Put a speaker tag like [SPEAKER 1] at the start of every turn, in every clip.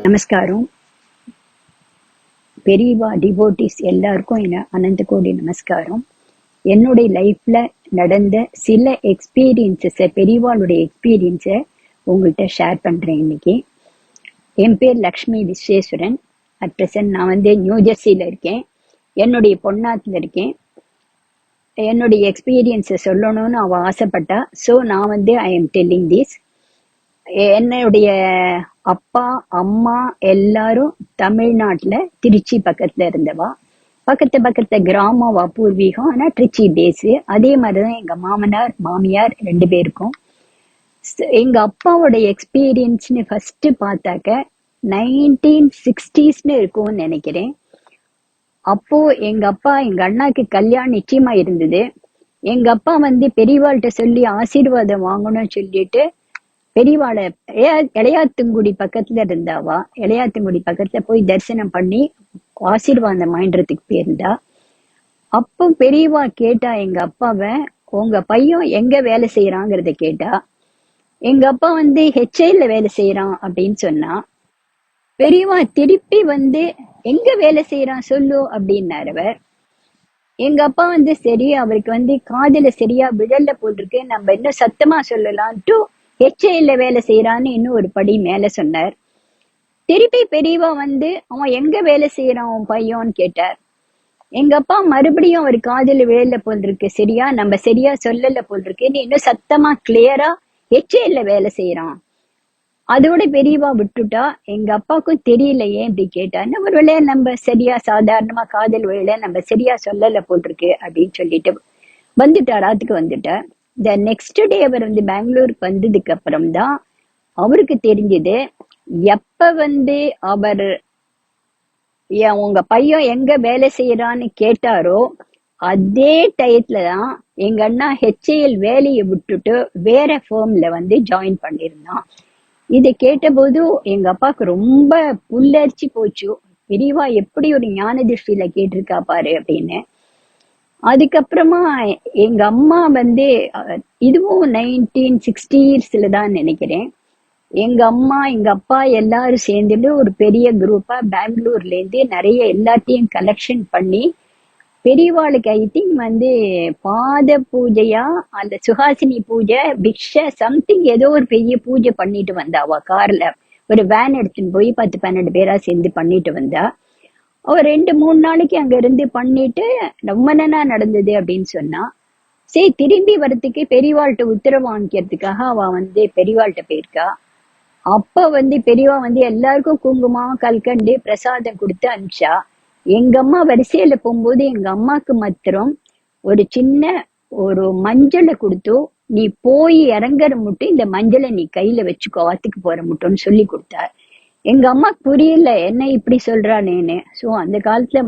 [SPEAKER 1] நமஸ்காரம். பெரியவா டிவோட்டிஸ் எல்லாருக்கும் அனந்த கோடி நமஸ்காரம். என்னுடைய லைஃப்ல நடந்த சில எக்ஸ்பீரியன்சஸை, பெரியவாளுடைய எக்ஸ்பீரியன்ஸை உங்கள்கிட்ட ஷேர் பண்றேன் இன்னைக்கு. என் பேர் லக்ஷ்மி விஸ்வேஸ்வரன். அட் ப்ரெசன்ட் நான் நியூ ஜெர்சியில இருக்கேன். என்னுடைய பொன்னாத்துல இருக்கேன். என்னுடைய எக்ஸ்பீரியன்ஸை சொல்லணும்னு அவ ஆசைப்பட்டா. ஸோ நான் ஐ எம் டெல்லிங் திஸ். என்னுடைய அப்பா அம்மா எல்லாரும் தமிழ்நாட்டுல திருச்சி பக்கத்துல இருந்தவா. பக்கத்து கிராமவா, பூர்வீகம். ஆனா திருச்சி பேஸு. அதே மாதிரிதான் எங்க மாமனார் மாமியார் 2 பேருக்கும். எங்க அப்பாவோட எக்ஸ்பீரியன்ஸ்னு ஃபர்ஸ்ட் பார்த்தாக்க 1960s இருக்கும்னு நினைக்கிறேன். அப்போ எங்க அப்பா, எங்க அண்ணாக்கு கல்யாணம் நிச்சயமா இருந்தது. எங்க அப்பா பெரியவாள்கிட்ட சொல்லி ஆசீர்வாதம் வாங்கணும்னு சொல்லிட்டு பெரியவாளை இளையாத்துங்குடி பக்கத்துல இருந்தாவா. இளையாத்துங்குடி பக்கத்துல போய் தரிசனம் பண்ணி ஆசீர்வாதம் வாங்கிறதுக்கு போயிருந்தா. அப்போ பெரியவா கேட்டா எங்க அப்பாவை, உங்க பையன் எங்க வேலை செய்யறாங்கிறத கேட்டா. எங்க அப்பா ஹெச்ஐல வேலை செய்யறான் அப்படின்னு சொன்னா. பெரியவா திருப்பி எங்க வேலை செய்யறான் சொல்லு அப்படின்னாரு அவர். எங்க அப்பா சரி, அவருக்கு காதுல சரியா விழல போல் இருக்கு, நம்ம இன்னும் சத்தமா சொல்லலாம்ட்டு ஹெச்ஐல வேலை செய்யறான்னு இன்னும் ஒரு படி மேல சொன்னார். திருப்பி பெரியவா அவன் எங்க வேலை செய்யறான் உன் பையன்னு கேட்டார். எங்க அப்பா மறுபடியும் அவர் காதுல விழல போல் இருக்கு, சரியா நம்ம சரியா சொல்லல போல் இருக்குன்னு இன்னும் சத்தமா கிளியரா ஹெச்ஐல வேலை செய்யறான். அதோட பெரியவா விட்டுட்டா. எங்க அப்பாவுக்கும் தெரியல ஏன் இப்படி கேட்டான்னு. ஒரு வேளைய நம்ம சரியா சாதாரணமா காதல் விழல, நம்ம சரியா சொல்லல போல் இருக்கு அப்படின்னு சொல்லிட்டு வந்துட்டார். ராத்துக்கு வந்துட்டார். த நெக்ஸ்ட் டே அவர் பெங்களூருக்கு வந்ததுக்கு அப்புறம் தான் அவருக்கு தெரிஞ்சது. எப்ப அவர் உங்க பையன் எங்க வேலை செய்யறான்னு கேட்டாரோ அதே டயத்துலதான் எங்க அண்ணா ஹெச்ஏஎல் வேலையை விட்டுட்டு வேற ஃபேர்ம்ல ஜாயின் பண்ணிருந்தான். இதை கேட்டபோது எங்க அப்பாவுக்கு ரொம்ப புல்லரிச்சு போச்சு. பெரியவா எப்படி ஒரு ஞான திருஷ்டியில கேட்டிருக்கா பாரு அப்படின்னு. அதுக்கப்புறமா எங்க அம்மா இதுவும் 1960s தான் நினைக்கிறேன். எங்க அம்மா எங்க அப்பா எல்லாரும் சேர்ந்துட்டு ஒரு பெரிய குரூப்பா பெங்களூர்ல இருந்து நிறைய எல்லாத்தையும் கலெக்ஷன் பண்ணி பெரியவாளுக்கு ஐ திங்க் பாத பூஜையா அந்த சுஹாசினி பூஜை, பிக்ஷ சம்திங் ஏதோ ஒரு பெரிய பூஜை பண்ணிட்டு வந்தாவா. கார்ல ஒரு வேன் எடுத்துன்னு போய் 10-12 பேரா சேர்ந்து பண்ணிட்டு வந்தா. அவ 2-3 நாளைக்கு அங்க இருந்து பண்ணிட்டு ரொம்ப நல்லா நடந்தது அப்படின்னு சொன்னா. சரி, திரும்பி வரத்துக்கு பெரியவாள்கிட்ட உத்தரவு வாங்கிக்கிறதுக்காக அவ பெரியவாள்கிட்ட போயிருக்கா. அப்ப பெரியவா எல்லாருக்கும் குங்குமம் கல்கண்டு பிரசாதம் கொடுத்து அனுப்பிச்சா. எங்க அம்மா வரிசையில போகும்போது எங்க அம்மாக்கு மாத்திரம் ஒரு சின்ன ஒரு மஞ்சளை கொடுத்து, நீ போய் இறங்குற மட்டும் இந்த மஞ்சளை நீ கையில வச்சுக்கோ, ஆத்துக்கு போற மட்டும்னு சொல்லி கொடுத்தார். எங்க அம்மா புரியல என்ன இப்படி சொல்றானேன்னு. சோ அந்த காலத்துல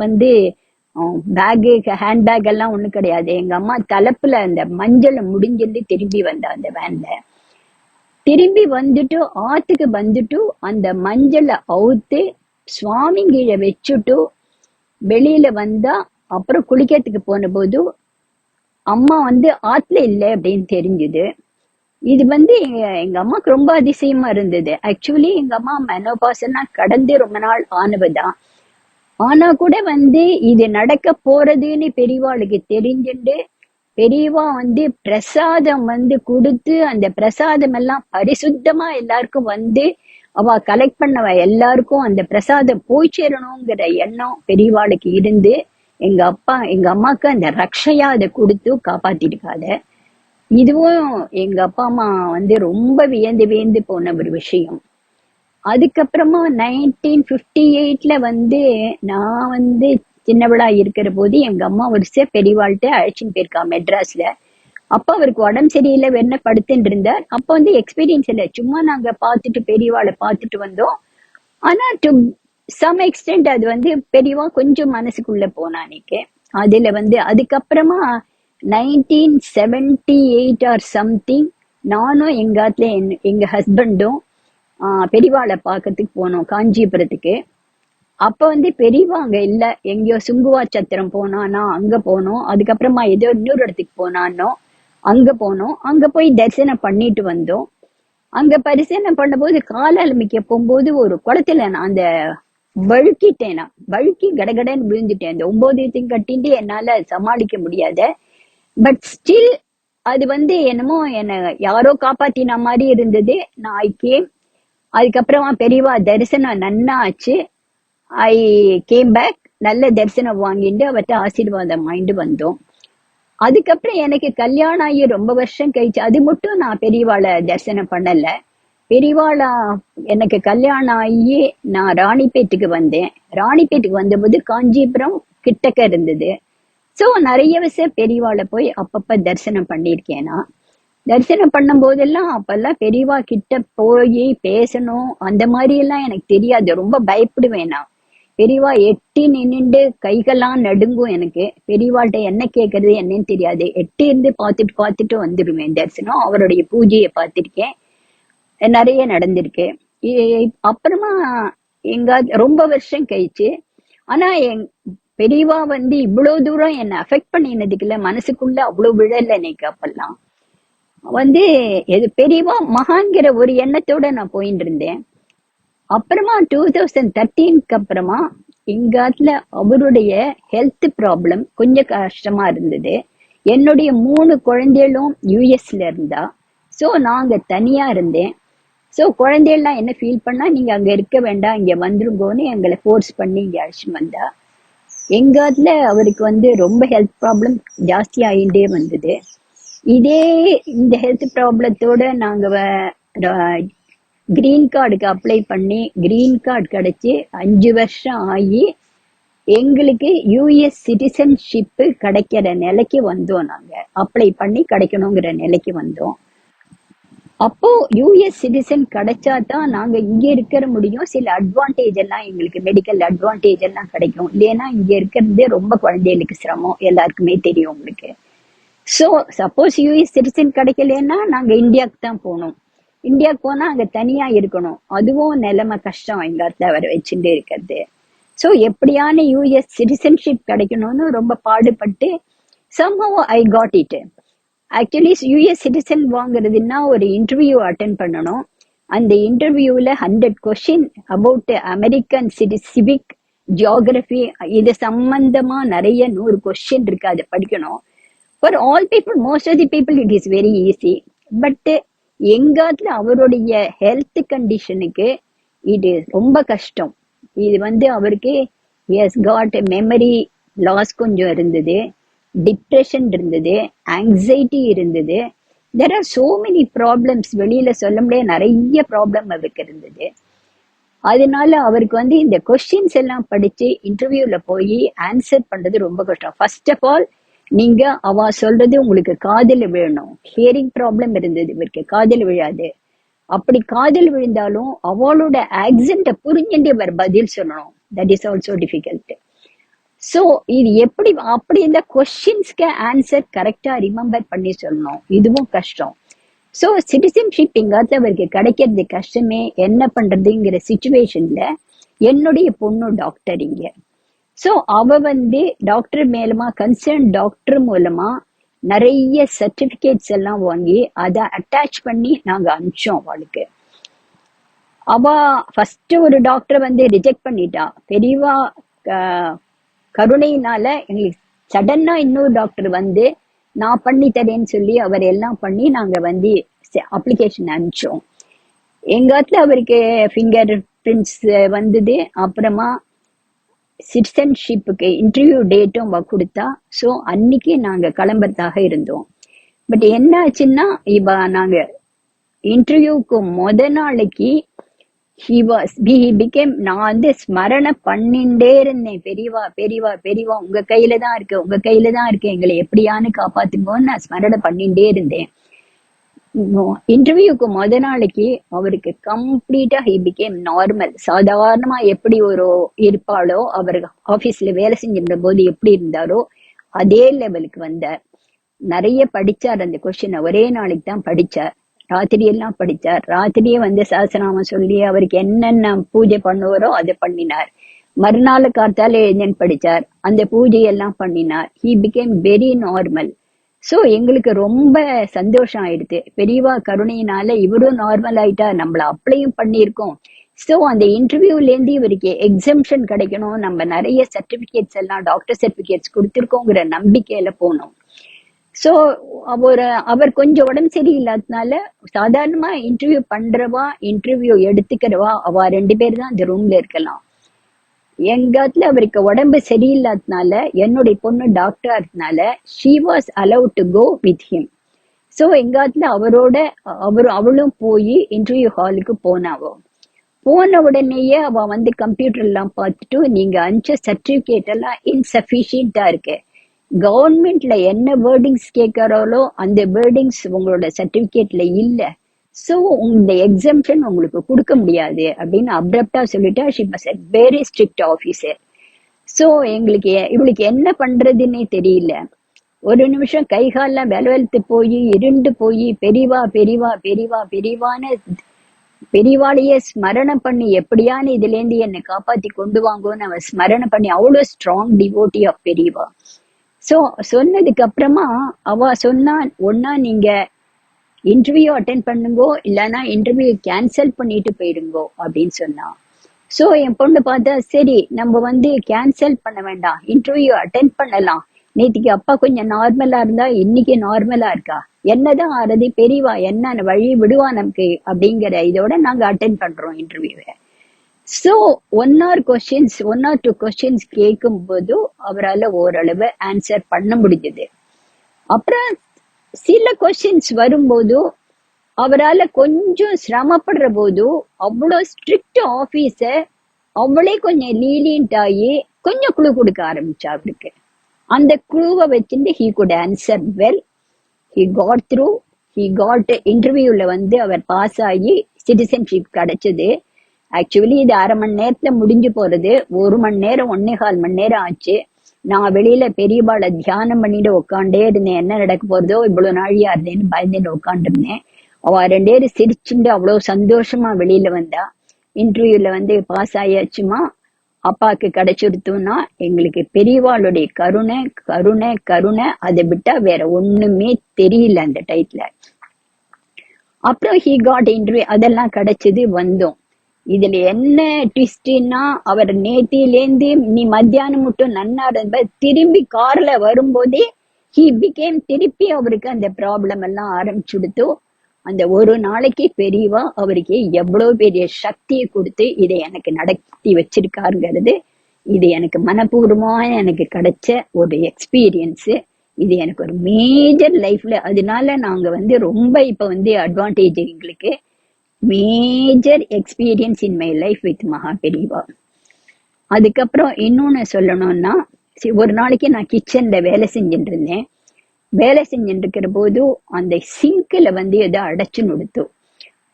[SPEAKER 1] பேகு ஹேண்ட் பேக் எல்லாம் ஒண்ணும் கிடையாது. எங்க அம்மா தலைப்புல அந்த மஞ்சளை முடிஞ்சிருந்து திரும்பி வந்தா. அந்த வேன்ல திரும்பி வந்துட்டு ஆத்துக்கு வந்துட்டு அந்த மஞ்சளை அவுத்து சுவாமி கீழே வச்சுட்டு வெளியில வந்தா. அப்புறம் குளிக்கிறதுக்கு போன போது அம்மா ஆத்துல இல்லை அப்படின்னு தெரிஞ்சுது. இது எங்க அம்மாக்கு ரொம்ப அதிசயமா இருந்தது. ஆக்சுவலி எங்க அம்மா மெனோபாஸ்னா கடந்து ரொம்ப நாள் ஆனவதான். ஆனா கூட இது நடக்க போறதுன்னு பெரியவாளுக்கு தெரிஞ்சுண்டு பெரியவா பிரசாதம் கொடுத்து அந்த பிரசாதம் எல்லாம் பரிசுத்தமா எல்லாருக்கும் அவ கலெக்ட் பண்ணவ எல்லாருக்கும் அந்த பிரசாதம் போய் சேரணுங்கிற எண்ணம் பெரியவாளுக்கு இருந்து எங்க அம்மாக்கு அந்த ரக்ஷையா அதை கொடுத்து காப்பாத்திருக்காத. இதுவும் எங்க அப்பா அம்மா ரொம்ப வியந்து போன ஒரு விஷயம். அதுக்கப்புறமா 1958 நான் சின்னவளா இருக்கிற போது எங்க அம்மா ஒரு பெரியவாள்கிட்ட அழைச்சின்னு போயிருக்கா மெட்ராஸ்ல. அப்ப அவருக்கு உடம்பு சரியில்லை, என்ன படுத்துட்டு இருந்தார். அப்ப எக்ஸ்பீரியன்ஸ் இல்லை, சும்மா நாங்க பார்த்துட்டு பெரியவாளை பார்த்துட்டு வந்தோம். ஆனா டு சம் எக்ஸ்டென்ட் அது பெரியவா கொஞ்சம் மனசுக்குள்ள போனானிக்கு. அதுல அதுக்கப்புறமா 1978 ஆர் சம்திங் நானும் எங்க ஹஸ்பண்டும் பெரியவாளை பார்க்கறதுக்கு போனோம் காஞ்சிபுரத்துக்கு. அப்ப பெரியவா அங்க இல்ல, எங்கேயோ சுங்குவா சத்திரம் போனானோ அங்க போனோம். அதுக்கப்புறமா ஏதோ இன்னொரு இடத்துக்கு போனானோ அங்க போனோம். அங்க போய் தரிசனம் பண்ணிட்டு வந்தோம். அங்க பரிசீலனை பண்ணும்போது கால அலமிக்க போகும்போது ஒரு குளத்துல நான் அந்த வழுக்கிட்டேன். நான் வழுக்கி கடகடன்னு விழுந்துட்டேன். அந்த 9 கட்டிட்டு என்னால சமாளிக்க முடியாத. பட் ஸ்டில் அது என்னமோ என்ன யாரோ காப்பாத்தின மாதிரி இருந்தது. நான் ஐ கேம். அதுக்கப்புறமா பெரியவா தரிசனம் நன்னா ஆச்சு. I came back. நல்ல தரிசனம் வாங்கிட்டு அவர்கிட்ட ஆசீர்வாதம் வாங்கிட்டு வந்தோம். அதுக்கப்புறம் எனக்கு கல்யாணம் ஆகி ரொம்ப வருஷம் கழிச்சு அது மட்டும் நான் பெரியவாளை தரிசனம் பண்ணல. பெரியவாளா எனக்கு கல்யாணம் ஆகி நான் ராணிப்பேட்டுக்கு வந்தேன். ராணிப்பேட்டுக்கு வந்தபோது காஞ்சிபுரம் கிட்டக்க இருந்தது. சோ நிறைய விஷயம் பெரியவாளை போய் அப்பப்ப தரிசனம் பண்ணியிருக்கேன். நான் தரிசனம் பண்ணும் போதெல்லாம் அப்பெல்லாம் பெரியவா கிட்ட போய் பேசணும் அந்த மாதிரி எல்லாம் எனக்கு தெரியாது. ரொம்ப பயப்படுவேன் நான். பெரியவா எட்டி நின்னுண்டு கைகள்லாம் நடுங்கும் எனக்கு. பெரியவாள்கிட்ட என்ன கேட்கறது என்னன்னு தெரியாது. எட்டி இருந்து பார்த்துட்டு பார்த்துட்டு வந்துடுவேன் தரிசனம். அவருடைய பூஜையை பார்த்திருக்கேன். நிறைய நடந்திருக்கு. அப்புறமா எங்க ரொம்ப வருஷம் கழிச்சு ஆனா பெரியவா இவ்வளவு தூரம் என்ன அஃபெக்ட் பண்ணினதுக்கு இல்ல, மனசுக்குள்ள அவ்வளவு விழல எனக்கு. அப்பெல்லாம் எது பெரியவா மகான்கிற ஒரு எண்ணத்தோட நான் போயிட்டு இருந்தேன். அப்புறமா 2013 அப்புறமா எங்காத்துல அவருடைய ஹெல்த் ப்ராப்ளம் கொஞ்சம் கஷ்டமா இருந்தது. என்னுடைய 3 குழந்தைகளும் யூஎஸ்ல இருந்தா. சோ நாங்க தனியா இருந்தேன். சோ குழந்தைகள்லாம் என்ன ஃபீல் பண்ணா, நீங்க அங்க இருக்க வேண்டாம், இங்க வந்துருங்கோன்னு எங்களை ஃபோர்ஸ் பண்ணி இங்க அழைச்சிட்டு வந்தா. எங்காத்துல அவருக்கு ரொம்ப ஹெல்த் ப்ராப்ளம் ஜாஸ்தி ஆகிட்டே வந்தது. இதே இந்த ஹெல்த் ப்ராப்ளத்தோட நாங்க கிரீன் கார்டுக்கு அப்ளை பண்ணி கிரீன் கார்டு கிடைச்சி 5 வருஷம் ஆகி எங்களுக்கு யூஎஸ் சிட்டிசன்ஷிப் கிடைக்கிற நிலைக்கு வந்தோம். நாங்க அப்ளை பண்ணி கிடைக்கணுங்கிற நிலைக்கு வந்தோம். அப்போ யூஎஸ் சிட்டிசன் கிடைச்சாதான் நாங்க இங்க இருக்கிற முடியும். சில அட்வான்டேஜ் எல்லாம் எங்களுக்கு மெடிக்கல் அட்வான்டேஜ் எல்லாம் கிடைக்கும். இல்லைன்னா இங்க இருக்கிறது ரொம்ப குழந்தைகளுக்கு சிரமம், எல்லாருக்குமே தெரியும் உங்களுக்கு. சோ சப்போஸ் யூஎஸ் சிட்டிசன் கிடைக்கலன்னா நாங்க இந்தியாவுக்கு தான் போகணும். இந்தியாவுக்கு போனா அங்க தனியா இருக்கணும். அதுவும் நிலைமை கஷ்டம் எங்க இடத்துல வர வச்சுட்டு இருக்கிறது. சோ எப்படியான யூஎஸ் சிட்டிசன்ஷிப் கிடைக்கணும்னு ரொம்ப பாடுபட்டு somehow I got it. Actually US citizen வாங்குறதுன்னா ஒரு இன்டர்வியூ அட்டென்ட் பண்ணணும். அந்த இன்டர்வியூல 100 question about American civic geography இது சம்பந்தமா நிறைய 100 கொஸ்டின் இருக்கு. அதை படிக்கணும். For all people, most of the people it is very easy. But எங்காத்துல அவருடைய ஹெல்த் கண்டிஷனுக்கு இது ரொம்ப கஷ்டம். இது அவருக்கு எஸ் காட் மெமரி லாஸ் கொஞ்சம் இருந்தது, டிப்ரெஷன் இருந்தது, ஆங்ஸைட்டி இருந்தது. There are so many problems. வெளியில சொல்ல முடியாது, நிறைய ப்ராப்ளம் அவருக்கு இருந்தது. அதனால அவருக்கு இந்த கொஸ்டின்ஸ் எல்லாம் படிச்சு இன்டர்வியூல போய் ஆன்சர் பண்றது ரொம்ப கஷ்டம். ஃபர்ஸ்ட் ஆஃப் ஆல் நீங்க அவ சொல்றது உங்களுக்கு காதல விழணும். ஹியரிங் ப்ராப்ளம் இருந்தது இவருக்கு, காதல் விழாது. அப்படி காதல் விழுந்தாலும் அவளோட ஆக்சென்ட புரிஞ்சுட்டு இவர் பதில் சொல்லணும். That is also difficult. So இது எப்படி அப்படி இந்த கொஸ்டின்ஸ்க்கு ஆன்சர் கரெக்டா ரிமெம்பர் பண்ணி சொல்லணும், இதுவும் கஷ்டம். சோ சிட்டிசன்ஷிப் எங்காவது அவருக்கு கிடைக்கிறது கஷ்டமே. என்ன பண்றதுங்கிற சிச்சுவேஷன்ல என்னுடைய பொண்ணு டாக்டர் இங்க. சோ அவ டாக்டர் மேலமா கன்சர்ன் டாக்டர் மூலமா நிறைய சர்டிபிகேட்ஸ் எல்லாம் வாங்கி அதை அட்டாச் பண்ணி நாங்க அனுப்பிச்சோம் அவளுக்கு. அவ ஃபர்ஸ்ட் ஒரு டாக்டர் ரிஜெக்ட் பண்ணிட்டா. பெரியவா கருணையினால எங்களுக்கு சடனா இன்னொரு டாக்டர் நான் பண்ணி தரேன்னு சொல்லி அவர் எல்லாம் பண்ணி நாங்க அப்ளிகேஷன் அனுப்பிச்சோம். எங்காத்துல அவருக்கு ஃபிங்கர் பிரிண்ட்ஸ் வந்தது. அப்புறமா சிட்டிசன்ஷிப்புக்கு இன்டர்வியூ டேட்டும் கொடுத்தா. ஸோ அன்னைக்கு நாங்க கிளம்புறதாக இருந்தோம். பட் என்ன ஆச்சுன்னா, இப்ப நாங்க இன்டர்வியூக்கு நாளைக்கு நான் ஸ்மரணை பண்ணிண்டே இருந்தேன். பெரியவா பெரியவா பெரியவா, உங்க கையில தான் இருக்கு, உங்க கையில தான் இருக்கு, எங்களை எப்படியானு காப்பாத்துங்கன்னு நான் ஸ்மரணை பண்ணிண்டே இருந்தேன். இன்டர்வியூக்கு நாளைக்கு அவருக்கு கம்ப்ளீட்டா ஹி பிகேம் நார்மல். சாதாரணமா எப்படி ஒரு இருப்பாளோ, அவர் ஆபீஸ்ல வேலை செஞ்சிருந்த போது எப்படி இருந்தாரோ அதே லெவலுக்கு வந்தார். நிறைய படிச்சார். அந்த கொஸ்டின் ஒரே நாளைக்கு தான் படிச்சார். ராத்திரி எல்லாம் படிச்சார். ராத்திரியே சஹஸ்ரநாமம் சொல்லி அவருக்கு என்னென்ன பூஜை பண்ணுவாரோ அதை பண்ணினார். மறுநாள் காத்தால எழுந்தேன் படிச்சார். அந்த பூஜையெல்லாம் பண்ணினார். He became very normal. So எங்களுக்கு ரொம்ப சந்தோஷம் ஆயிடுது. பெரியவா கருணையினால இவரும் நார்மல் ஆயிட்டா, நம்மள அப்ளையும் பண்ணியிருக்கோம். சோ அந்த இன்டர்வியூல இருந்து இவருக்கு எக்ஸம்ஷன் கிடைக்கணும், நம்ம நிறைய சர்டிபிகேட்ஸ் எல்லாம் டாக்டர் சர்டிபிகேட்ஸ் கொடுத்திருக்கோங்கிற நம்பிக்கையில போனோம். சோ அவர் கொஞ்சம் உடம்பு சரியில்லாததுனால சாதாரணமா இன்டர்வியூ பண்றவா இன்டர்வியூ எடுத்துக்கிறவா அவ 2 பேர் தான் அந்த ரூம்ல இருக்கலாம். எங்காத்துல அவருக்கு உடம்பு சரியில்லாததுனால என்னுடைய பொண்ணு டாக்டரா இருந்தனால she was allowed to go with him. So எங்காத்துல அவளும் போய் இன்டர்வியூ ஹாலுக்கு போனாவோ. போன உடனேயே அவ வந்து கம்ப்யூட்டர் எல்லாம் பார்த்துட்டு, நீங்க அனுப்பிச்ச சர்டிபிகேட் எல்லாம் இன்சபிஷியன்டா இருக்கு, கவர்மெண்ட்ல என்ன வேர்டிங்ஸ் கேட்கறாலோ அந்த வேர்டிங்ஸ் உங்களோட சர்டிபிகேட்ல இல்ல, சோ இந்த எக்ஸம்ஷன் உங்களுக்கு கொடுக்க முடியாது அப்படின்னு அப்ரப்டா சொல்லிட்டா. She was a very strict officer. So எங்களுக்கு இவளுக்கு என்ன பண்றதுன்னே தெரியல. ஒரு நிமிஷம் கை கால்லாம் வெலவெலுத்து போய் இருண்டு போய் பெரியவா பெரியவா பெரியவா பெரியவான்னு பெரியவாளையே ஸ்மரணம் பண்ணி எப்படியான இதுல இருந்து என்னை காப்பாத்தி கொண்டு வாங்கன்னு அவ ஸ்மரணம் பண்ணி, அவ்வளவு ஸ்ட்ராங் டிவோட்டி ஆஃப் பெரியவா. சோ சொன்னதுக்கு அப்புறமா அவ சொன்னா, ஒன்னா நீங்க இன்டர்வியூ அட்டென்ட் பண்ணுங்கோ, இல்லைன்னா இன்டர்வியூ கேன்சல் பண்ணிட்டு போயிடுங்கோ அப்படின்னு சொன்னா. சோ என் பொண்ணு பார்த்தா, சரி நம்ம வந்து கேன்சல் பண்ண வேண்டாம், இன்டர்வியூ அட்டென்ட் பண்ணலாம். நேற்றுக்கு அப்பா கொஞ்சம் நார்மலா இருந்தா இன்னைக்கு நார்மலா இருக்கா, என்னதான் ஆறது, பெரியவா என்ன வழி விடுவா நமக்கு அப்படிங்கிற இதோட நாங்க அட்டென்ட் பண்றோம் இன்டர்வியூவை. So one or two questions கேட்கும் போது அவரால் ஓரளவு ஆன்சர் பண்ண முடிஞ்சது. அப்புறம் சில கொஸ்டின்ஸ் வரும்போது அவரால் கொஞ்சம் சிரமப்படுற போது அவ்வளோ ஸ்ட்ரிக்ட் ஆபீசர் அவளே கொஞ்சம் லீலியன்ட் ஆகி கொஞ்சம் குழு கொடுக்க ஆரம்பிச்சா அவருக்கு. அந்த குழுவை வச்சுட்டு he could answer well. He got through. He got இன்டர்வியூல வந்து அவர் பாஸ் ஆகி சிட்டிசன்ஷிப் கிடைச்சது. ஆக்சுவலி இது 1/2 மணி நேரத்துல முடிஞ்சு போறது, 1 மணி நேரம் 1.25 மணி நேரம் ஆச்சு. நான் வெளியில பெரியவாளை தியானம் பண்ணிட்டு உட்காண்டே இருந்தேன், என்ன நடக்க போறதோ இவ்வளவு நாழியா இருந்தேன்னு பயந்துட்டு உட்காந்து இருந்தேன். அவ 2 பேரும் சிரிச்சுட்டு அவ்வளவு சந்தோஷமா வெளியில வந்தா. இன்டர்வியூல வந்து பாஸ் ஆயாச்சுமா, அப்பாவுக்கு கிடைச்சிருத்தோம்னா எங்களுக்கு பெரியவாளுடைய கருணை கருணை கருணை, அதை விட்டா வேற ஒண்ணுமே தெரியல அந்த டைத்துல. அப்புறம் ஹி காட் இன்டர்வியூ, அதெல்லாம் கிடைச்சது, வந்தோம். இதுல என்ன ட்விஸ்ட்னா, அவர் நேத்திலேருந்து நீ மத்தியானம் மட்டும் நன்னா இருந்த, திரும்பி கார்ல வரும்போதே ஹி பிகேம், திருப்பி அவருக்கு அந்த ப்ராப்ளம் எல்லாம் ஆரம்பிச்சுடுத்து. அந்த ஒரு நாளைக்கு பெரியவா அவருக்கு எவ்வளவு பெரிய சக்தியை கொடுத்து இதை எனக்கு நடத்தி வச்சிருக்காருங்கிறது, இது எனக்கு மனப்பூர்வமா எனக்கு கிடைச்ச ஒரு எக்ஸ்பீரியன்ஸ். இது எனக்கு ஒரு மேஜர் லைஃப்ல, அதனால நாங்க வந்து ரொம்ப இப்ப வந்து அட்வான்டேஜ், எங்களுக்கு major experience in my life with மகா பெரியவா. அதுக்கப்புறம் இன்னொன்னு சொல்லணும்னா, ஒரு நாளைக்கு நான் கிச்சன்ல வேலை செஞ்சுட்டு இருந்தேன். வேலை செஞ்சுட்டு இருக்கிற போது அந்த சிங்க்ல வந்து எதோ அடைச்சு நுடுத்தோம்.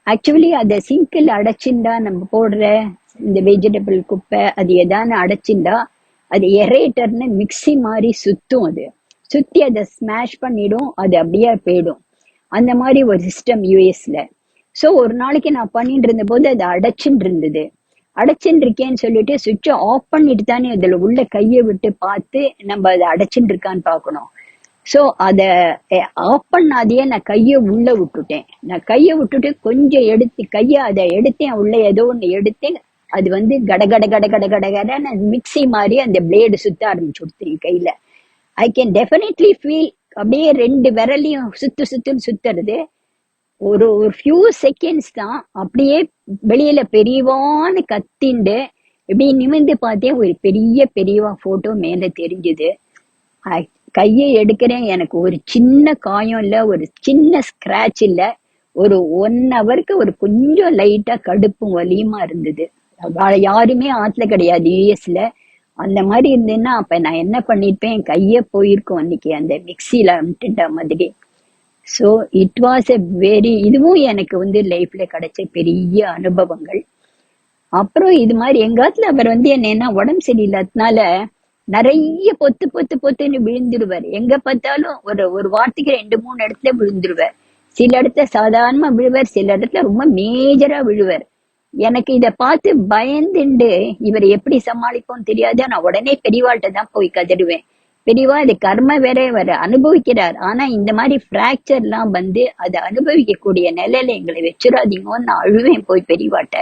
[SPEAKER 1] ஆக்சுவலி அந்த சிங்க்ல அடைச்சுண்டா நம்ம போடுற இந்த வெஜிடபிள் குப்பை அது எதான அடைச்சுண்டா அது எரேட்டர்னு மிக்சி மாதிரி சுத்தும், அது சுத்தி அதை ஸ்மாஷ் பண்ணிடும், அது அப்படியே போயிடும். அந்த மாதிரி ஒரு சிஸ்டம் யூஎஸ்ல. சோ ஒரு நாளைக்கு நான் பண்ணிட்டு இருந்த போது அது அடைச்சுட்டு இருந்தது. அடைச்சுட்டு இருக்கேன்னு சொல்லிட்டு சுவிட்சை ஆஃப் பண்ணிட்டு தானே அதுல உள்ள கையை விட்டு பார்த்து நம்ம அதை அடைச்சுட்டு இருக்கான்னு பார்க்கணும். சோ அத ஆஃப் பண்ணாதையே நான் கைய உள்ள விட்டுட்டேன். நான் கைய விட்டுட்டு கொஞ்சம் எடுத்து அதை எடுத்தேன், உள்ள ஏதோ ஒண்ணு எடுத்தேன். அது வந்து கட கட கட கட கட கடன்னு மிக்சி மாதிரி அந்த பிளேடு சுத்த ஆரம்பிச்சு கொடுத்தேன் கையில. ஐ கேன் டெஃபினெட்லி ஃபீல் அப்படியே 2 விரலையும் சுத்துன்னு சுத்துறது. ஒரு ஃபியூ செகண்ட்ஸ் தான். அப்படியே வெளியில பெரியவான்னு கத்திண்டு இப்படி நிமிர்ந்து பார்த்தேன், ஒரு பெரியவா போட்டோ மேல தெரிஞ்சுது. கையை எடுக்கிறேன், எனக்கு ஒரு சின்ன காயம் இல்ல, ஒரு சின்ன ஸ்கிராச் இல்ல. ஒரு 1 ஹவருக்கு ஒரு கொஞ்சம் லைட்டா கடுப்பும் வலியுமா இருந்தது. யாருமே ஆத்துல கிடையாது யூஎஸ்ல. அந்த மாதிரி இருந்ததுன்னா அப்ப நான் என்ன பண்ணிருப்பேன், கைய போயிருக்கும் அன்னைக்கு அந்த மிக்சியில அமிட்டுட்ட மாதிரி. So it was a very, இதுவும் எனக்கு வந்து லைஃப்ல கிடைச்ச பெரிய அனுபவங்கள். அப்புறம் இது மாதிரி எங்காத்துல அவர் வந்து என்ன உடம்பு சரியில்லாததுனால நிறைய பொத்துன்னு விழுந்துருவார். எங்க பார்த்தாலும் ஒரு வார்த்தைக்கு 2-3 இடத்துல விழுந்துருவார். சில இடத்துல சாதாரணமா விழுவார், சில இடத்துல ரொம்ப மேஜரா விழுவார். எனக்கு இத பார்த்து பயந்துண்டு இவர் எப்படி சமாளிப்போம் தெரியாது. நான் உடனே பெரியவாள்கிட்ட தான் போய் கதறுவேன், பெரியவா இது கர்ம வேற வர அனுபவிக்கிறார். ஆனா இந்த மாதிரி பிராக்சர் எல்லாம் வந்து அதை அனுபவிக்க கூடிய நிலையில எங்களை வச்சிடாதீங்கன்னு நான் அழுவேன் போய் பெரியவாட்ட.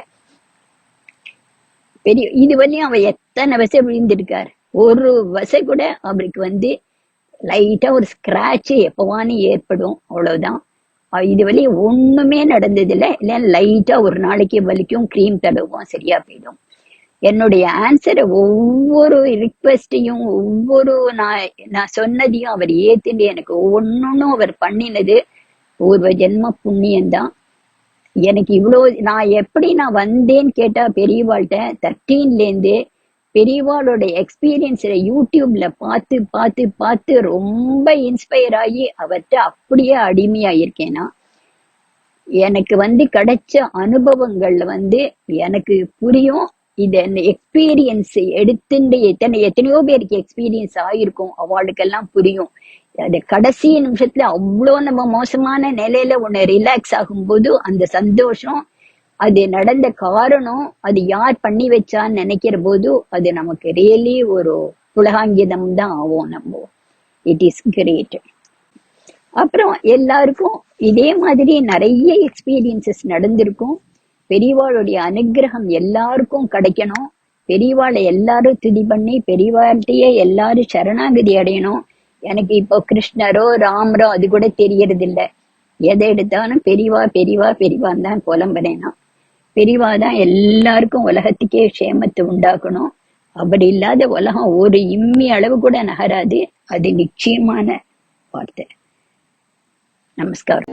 [SPEAKER 1] பெரிய இது வரையும் அவ எத்தனை வசை விழுந்திருக்கார், ஒரு வசை கூட அவருக்கு வந்து லைட்டா ஒரு ஸ்கிராட்ச் எப்பவானு ஏற்படும், அவ்வளவுதான். இது வரையும் ஒண்ணுமே நடந்தது இல்லை. இல்ல லைட்டா ஒரு நாளைக்கு வலிக்கும், கிரீம் தடவும், சரியா போயிடும். என்னுடைய ஆன்சரை ஒவ்வொரு ரிக்வெஸ்டையும் ஒவ்வொரு நான் சொன்னதையும் அவர் ஏத்துட்டு எனக்கு ஒவ்வொன்னும் அவர் பண்ணினது பூர்வ ஜென்ம புண்ணியம்தான். எனக்கு இவ்வளோ நான் எப்படி நான் வந்தேன்னு கேட்டா பெரியவாள்கிட்ட 13ல இருந்து பெரியவாளோட எக்ஸ்பீரியன்ஸ்ல யூடியூப்ல பார்த்து பார்த்து பார்த்து ரொம்ப இன்ஸ்பயர் ஆகி அவர்கிட்ட அப்படியே அடிமையாயிருக்கேனா. எனக்கு வந்து கிடைச்ச அனுபவங்கள்ல வந்து எனக்கு புரியும். இது எக்ஸ்பீரியன்ஸ் எடுத்துட்டு எத்தனையோ பேருக்கு எக்ஸ்பீரியன்ஸ் ஆயிருக்கும், அவளுக்கெல்லாம் புரியும். அது கடைசி நிமிஷத்துல அவ்வளோ நம்ம மோசமான நிலையில ஒண்ணு ரிலாக்ஸ் ஆகும்போது அந்த சந்தோஷம், அது நடந்த காரணம், அது யார் பண்ணி வச்சான்னு நினைக்கிற போது அது நமக்கு ரியலி ஒரு புலகாங்கிதம் தான் ஆகும். நம்ம இட் இஸ் கிரேட். அப்புறம் எல்லாருக்கும் இதே மாதிரி நிறைய எக்ஸ்பீரியன்சஸ் நடந்திருக்கும். பெரியவாளுடைய அனுகிரகம் எல்லாருக்கும் கிடைக்கணும். பெரியவாளை எல்லாரும் துதி பண்ணி பெரியவாழ்கிட்டயே எல்லாரும் சரணாகதி அடையணும். எனக்கு இப்போ கிருஷ்ணரோ ராமரோ அது கூட தெரியறது இல்லை. எதை எடுத்தாலும் பெரியவா பெரியவா பெரியவான்னு தான் புலம்புறேன்னா. பெரியவா தான் எல்லாருக்கும் உலகத்துக்கே க்ஷேமத்தை உண்டாக்கணும். அப்படி இல்லாத உலகம் ஒரு இம்மி அளவு கூட நகராது. அது நிச்சயமான வார்த்தை. நமஸ்காரம்.